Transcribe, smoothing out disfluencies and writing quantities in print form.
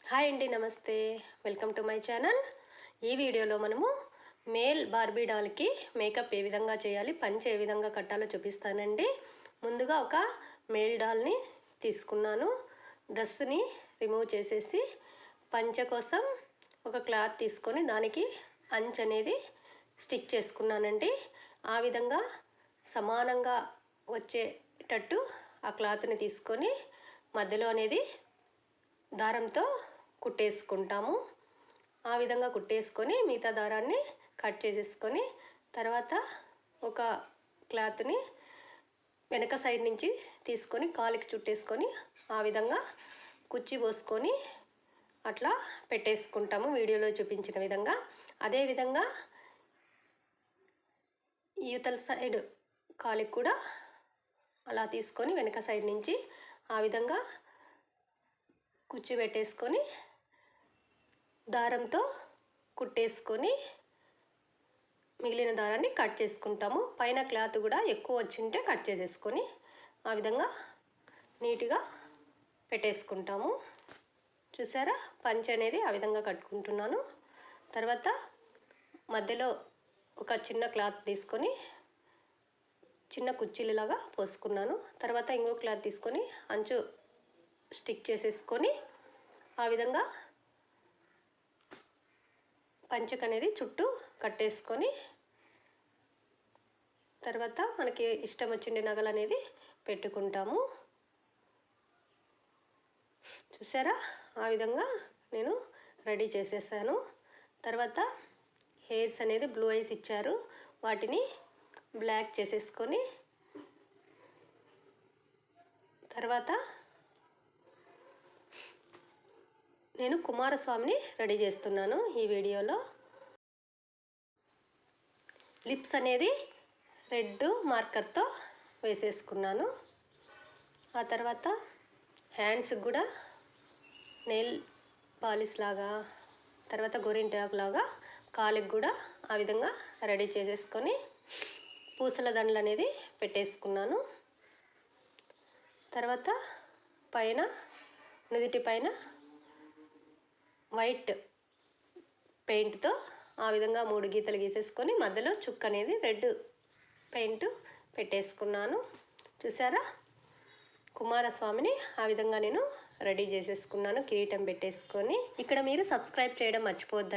Hi అండి, నమస్తే. Welcome to my channel. ఈ వీడియోలో మనము మేల్ బార్బీ డాల్కి మేకప్ ఏ విధంగా చేయాలి, పంచె ఏ విధంగా కట్టాలో చూపిస్తానండి. ముందుగా ఒక మేల్ డాల్ని తీసుకున్నాను. డ్రెస్ని రిమూవ్ చేసేసి పంచె కోసం ఒక క్లాత్ తీసుకొని దానికి అంచు అనేది స్టిక్ చేసుకున్నానండి. ఆ విధంగా సమానంగా వచ్చేటట్టు ఆ క్లాత్ని తీసుకొని మధ్యలో అనేది దారంతో కుట్టేసుకుంటాము. ఆ విధంగా కుట్టేసుకొని మిగతా దారాన్ని కట్ చేసేసుకొని తర్వాత ఒక క్లాత్ని వెనక సైడ్ నుంచి తీసుకొని కాలికి చుట్టేసుకొని ఆ విధంగా కుచ్చి పోసుకొని అట్లా పెట్టేసుకుంటాము వీడియోలో చూపించిన విధంగా. అదేవిధంగా యువతల సైడ్ కాలికి కూడా అలా తీసుకొని వెనక సైడ్ నుంచి ఆ విధంగా కుచ్చి పెట్టేసుకొని దారంతో కుట్టేసుకొని మిగిలిన దారాన్ని కట్ చేసుకుంటాము. పైన క్లాత్ కూడా ఎక్కువ వచ్చింటే కట్ చేసేసుకొని ఆ విధంగా నీట్గా పెట్టేసుకుంటాము. చూసారా, పంచె అనేది ఆ విధంగా కట్టుకుంటున్నాను. తర్వాత మధ్యలో ఒక చిన్న క్లాత్ తీసుకొని చిన్న కుర్చీలలాగా పోసుకున్నాను. తర్వాత ఇంకో క్లాత్ తీసుకొని అంచు స్టిక్ చేసేసుకొని ఆ విధంగా పంచెకు అనేది చుట్టూ కట్టేసుకొని తర్వాత మనకి ఇష్టం వచ్చిన నగలు అనేది పెట్టుకుంటాము. చూసారా, ఆ విధంగా నేను రెడీ చేసేసాను. తర్వాత హెయిర్స్ అనేది బ్లూ ఐస్ ఇచ్చారు, వాటిని బ్లాక్ చేసేసుకొని తర్వాత నేను కుమారస్వామిని రెడీ చేస్తున్నాను. ఈ వీడియోలో లిప్స్ అనేది రెడ్ మార్కర్తో వేసేసుకున్నాను. ఆ తర్వాత హ్యాండ్స్ కూడా నెయిల్ పాలిష్ లాగా, తర్వాత గోరింటాకు లాగా కాలికి కూడా ఆ విధంగా రెడీ చేసేసుకొని పూసల దండలు అనేది పెట్టేసుకున్నాను. తర్వాత పైన నుదిటి పైన వైట్ పెయింట్తో ఆ విధంగా 3 గీతలు గీసేసుకొని మధ్యలో చుక్క అనేది రెడ్ పెయింట్ పెట్టేసుకున్నాను. చూసారా, కుమారస్వామిని ఆ విధంగా నేను రెడీ చేసేసుకున్నాను కిరీటం పెట్టేసుకొని. ఇక్కడ మీరు సబ్స్క్రైబ్ చేయడం మర్చిపోవద్దు.